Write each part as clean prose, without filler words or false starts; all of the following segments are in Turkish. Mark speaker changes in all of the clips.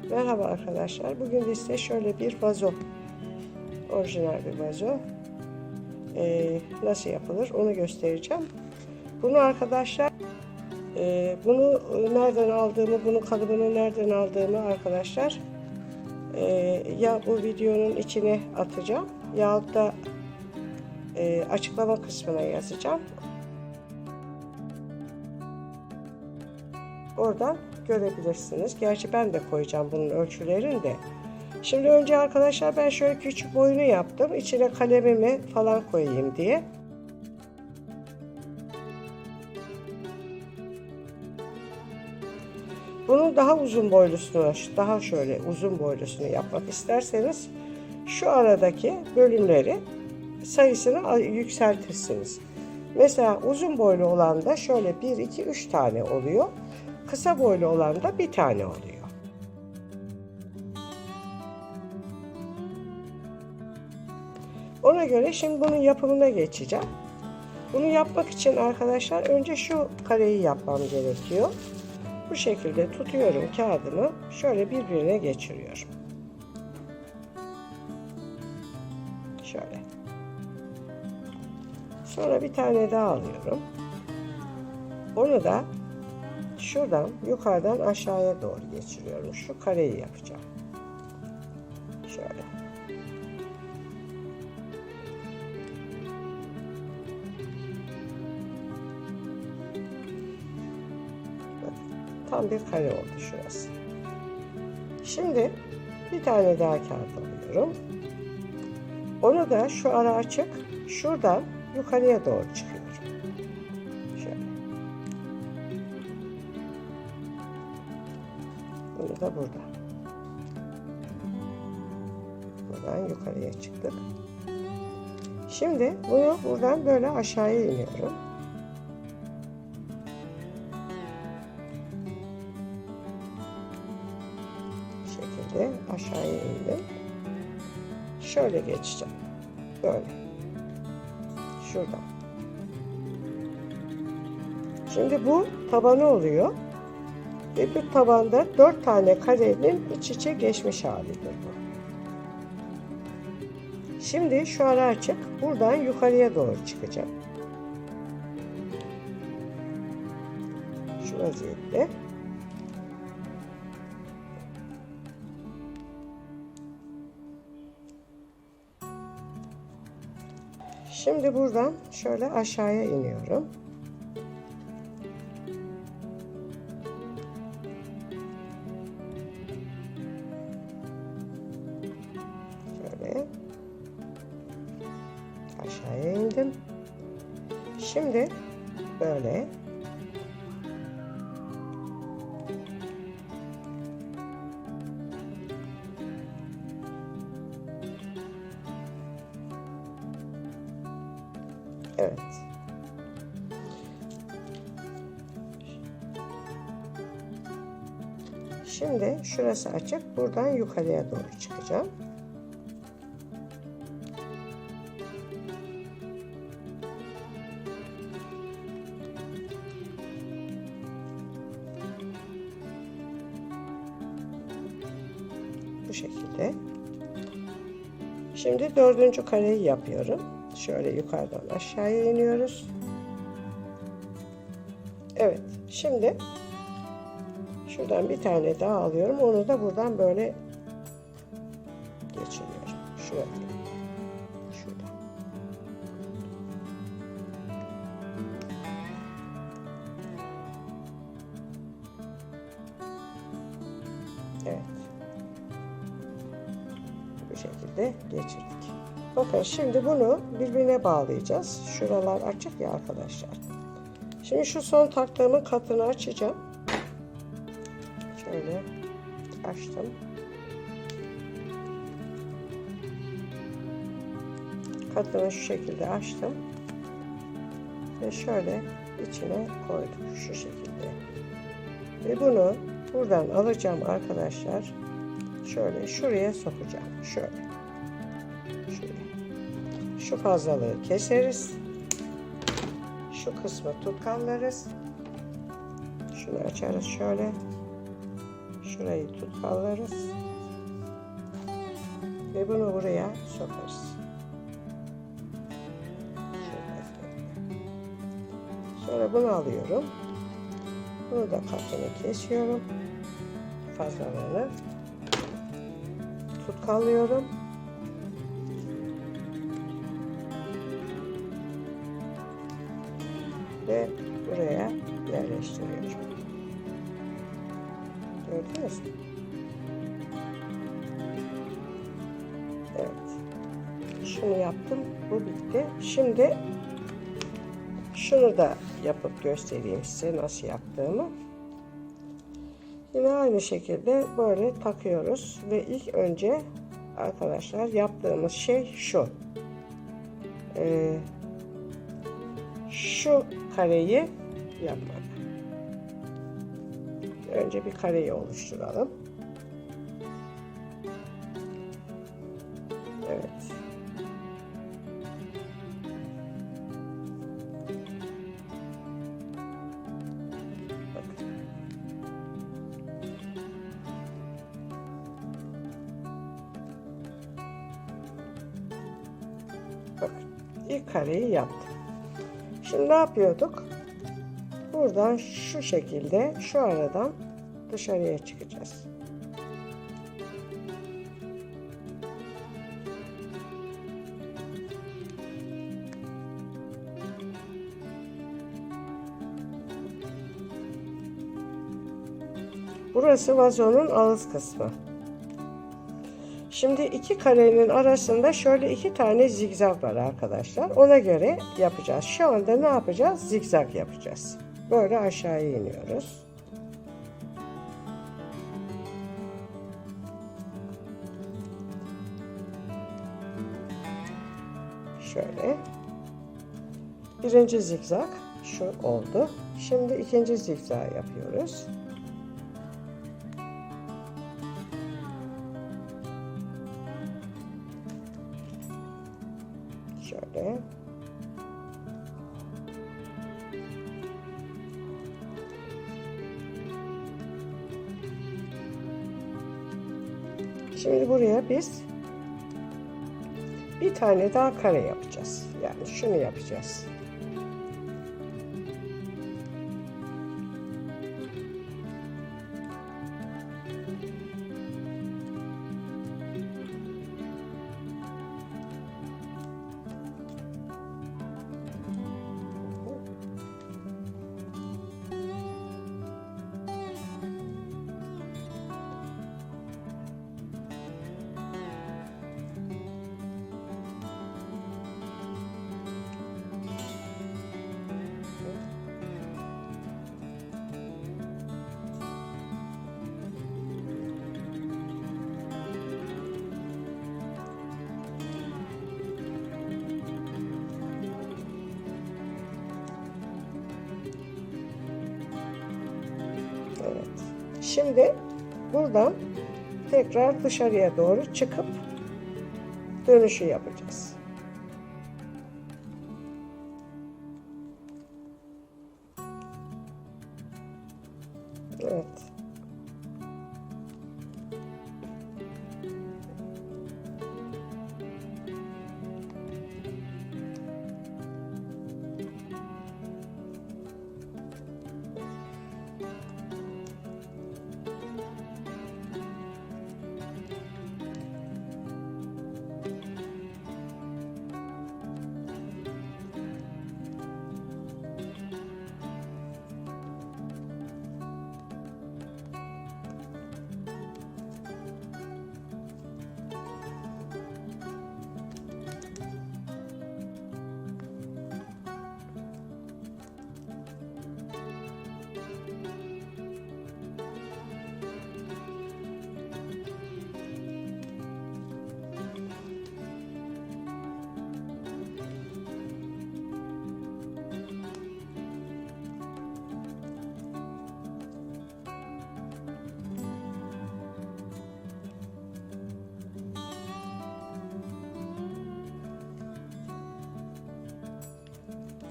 Speaker 1: Merhaba arkadaşlar. Bugün de size şöyle bir vazo, orijinal bir vazo nasıl yapılır onu göstereceğim. Bunu arkadaşlar, bunu nereden aldığımı, bunun kalıbını nereden aldığımı arkadaşlar ya bu videonun içine atacağım yahut da açıklama kısmına yazacağım. Oradan görebilirsiniz. Gerçi ben de koyacağım bunun ölçülerini de. Şimdi önce arkadaşlar ben şöyle küçük boyunu yaptım. İçine kalemimi falan koyayım diye. Bunun daha uzun boylusunu, daha şöyle uzun boylusunu yapmak isterseniz şu aradaki bölümleri sayısını yükseltirsiniz. Mesela uzun boylu olan da şöyle 1, 2, 3 tane oluyor. Kısa boylu olan da bir tane oluyor. Ona göre şimdi bunun yapımına geçeceğim. Bunu yapmak için arkadaşlar önce şu kareyi yapmam gerekiyor. Bu şekilde tutuyorum kağıdımı, şöyle birbirine geçiriyorum. Şöyle. Sonra bir tane daha alıyorum. Onu da şuradan yukarıdan aşağıya doğru geçiriyorum. Şu kareyi yapacağım. Şöyle. Tam bir kare oldu şurası. Şimdi bir tane daha kağıt alıyorum. Onu da şu ara açık, şuradan yukarıya doğru çıkıyorum. Şöyle. Bunu da burada. Buradan yukarıya çıktık. Şimdi bunu buradan böyle aşağıya iniyorum. Aşağıya indim. Şöyle geçeceğim. Böyle. Şuradan. Şimdi bu tabanı oluyor. Ve bu tabanda 4 tane karenin iç içe geçmiş halidir bu. Şimdi şu ara açık. Buradan yukarıya doğru çıkacağım. Şu vaziyette. Şimdi buradan şöyle aşağıya iniyorum. Şöyle aşağıya indim. Şimdi böyle evet. Şimdi şurası açık. Buradan yukarıya doğru çıkacağım. Bu şekilde. Şimdi 4. kareyi yapıyorum. Şöyle yukarıdan aşağıya iniyoruz. Evet. Şimdi şuradan bir tane daha alıyorum. Onu da buradan böyle geçiriyorum. Şuraya. Şurada. Evet. Bu şekilde geçirdik. Bakın şimdi bunu birbirine bağlayacağız. Şuralar açık ya arkadaşlar. Şimdi şu son taktığımın katını açacağım. Şöyle açtım. Katını şu şekilde açtım. Ve şöyle içine koydum şu şekilde. Ve bunu buradan alacağım arkadaşlar. Şöyle şuraya sokacağım. Şöyle. Şu fazlalığı keseriz. Şu kısmı tutkallarız. Şunu açarız şöyle. Şurayı tutkallarız. Ve bunu buraya sokarız. Sonra bunu alıyorum. Bunu da katını kesiyorum. Fazlalarını tutkallıyorum. Ve buraya yerleştiriyorum. Gördünüz mü? Evet. Şunu yaptım. Bu bitti. Şimdi şunu da yapıp göstereyim size nasıl yaptığımı. Yine aynı şekilde böyle takıyoruz ve ilk önce arkadaşlar yaptığımız şey şu. Şu kareyi yapmak. Önce bir kareyi oluşturalım. Evet. Bakın, ilk kareyi yaptım. Şimdi ne yapıyorduk? Buradan şu şekilde şu aradan dışarıya çıkacağız. Burası vazonun ağız kısmı. Şimdi iki karenin arasında şöyle iki tane zigzag var arkadaşlar. Ona göre yapacağız. Şu anda ne yapacağız? Zigzag yapacağız. Böyle aşağıya iniyoruz. Şöyle. Birinci zigzag şu oldu. Şimdi ikinci zigzag yapıyoruz. Şöyle. Şimdi buraya biz bir tane daha kare yapacağız. Yani şunu yapacağız. Evet. Şimdi buradan tekrar dışarıya doğru çıkıp dönüşü yapacağız. Evet.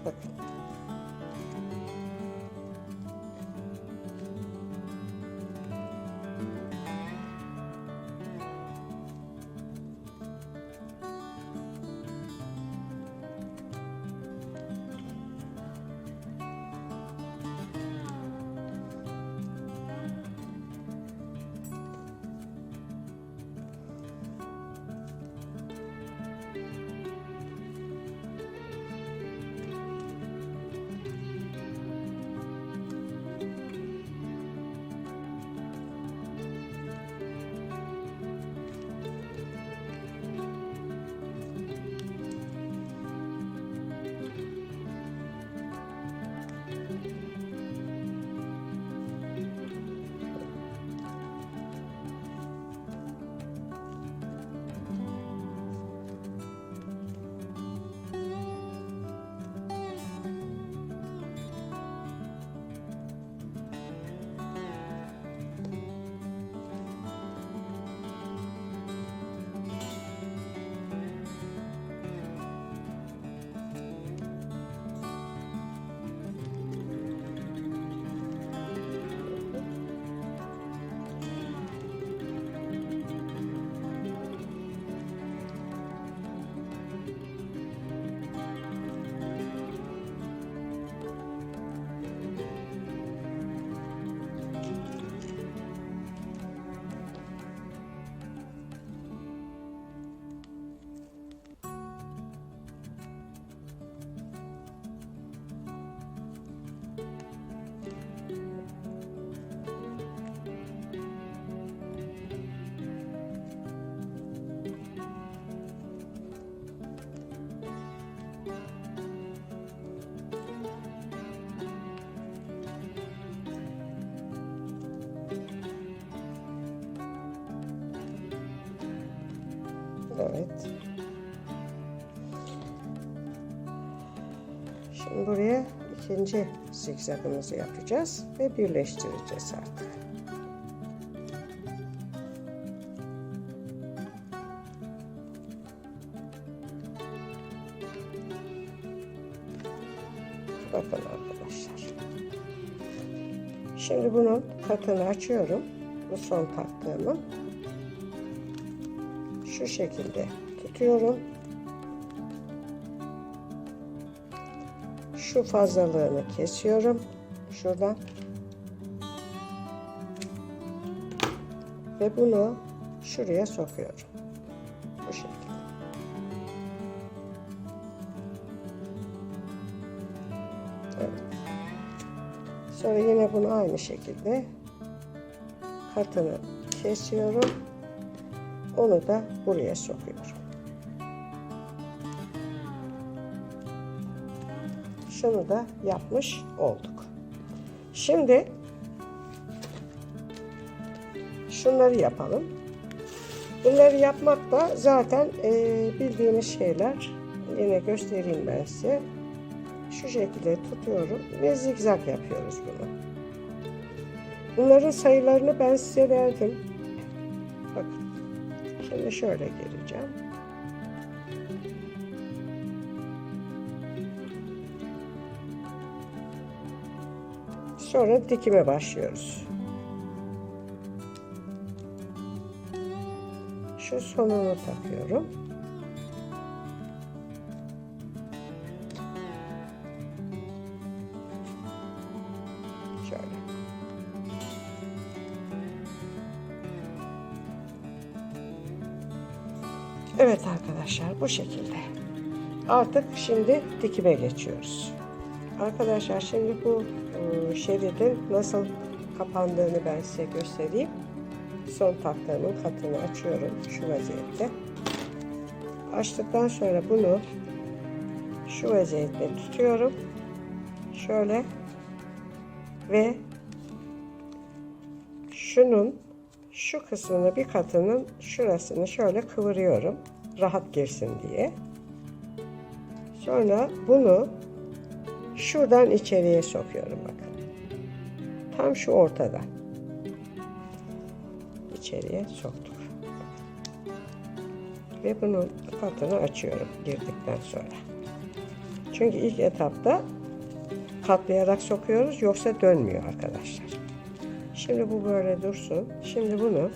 Speaker 1: Bakın. Evet. Şimdi buraya ikinci zigzagımızı yapacağız ve birleştireceğiz artık. Bakın arkadaşlar. Şimdi bunun katını açıyorum. Bu son taktığımın. Şu şekilde tutuyorum. Şu fazlalığını kesiyorum. Şuradan. Ve bunu şuraya sokuyorum. Bu şekilde. Evet. Sonra yine bunu aynı şekilde katını kesiyorum. Onu da buraya sokuyorum. Şunu da yapmış olduk. Şimdi şunları yapalım. Bunları yapmak da zaten bildiğimiz şeyler. Yine göstereyim ben size. Şu şekilde tutuyorum ve zigzag yapıyoruz bunu. Bunların sayılarını ben size verdim. Bakın. Şimdi şöyle gireceğim. Sonra dikime başlıyoruz. Şu sonunu takıyorum. Şöyle. Evet arkadaşlar, bu şekilde. Artık şimdi dikime geçiyoruz. Arkadaşlar şimdi bu şeridin nasıl kapandığını ben size göstereyim. Son taktığımın katını açıyorum şu vaziyette. Açtıktan sonra bunu şu vaziyette tutuyorum. Şöyle ve şunun şu kısmını, bir katının şurasını şöyle kıvırıyorum. Rahat girsin diye. Sonra bunu şuradan içeriye sokuyorum bakın. Tam şu ortadan. İçeriye soktuk. Ve bunun katını açıyorum girdikten sonra. Çünkü ilk etapta katlayarak sokuyoruz, yoksa dönmüyor arkadaşlar. Şimdi bu böyle dursun. Şimdi bunu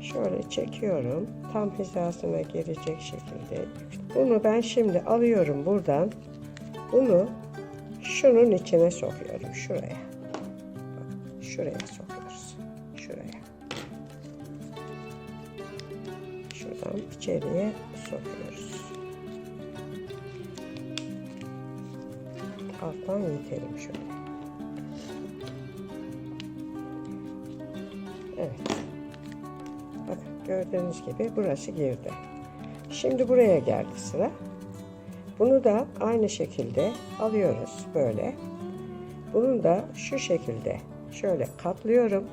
Speaker 1: şöyle çekiyorum. Tam hizasına gelecek şekilde. Bunu ben şimdi alıyorum buradan. Bunu şunun içine sokuyorum. Şuraya. Bak, şuraya sokuyoruz. Şuraya. Şuradan içeriye sokuyoruz. Alttan itelim şöyle. Evet. Bakın gördüğünüz gibi burası girdi. Şimdi buraya geldi sıra. Bunu da aynı şekilde alıyoruz böyle. Bunu da şu şekilde şöyle katlıyorum.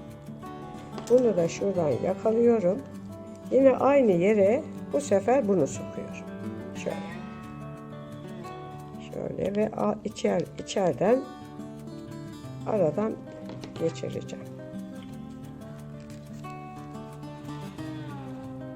Speaker 1: Bunu da şuradan yakalıyorum. Yine aynı yere bu sefer bunu sokuyorum. Şöyle. Şöyle ve içeriden aradan geçireceğim.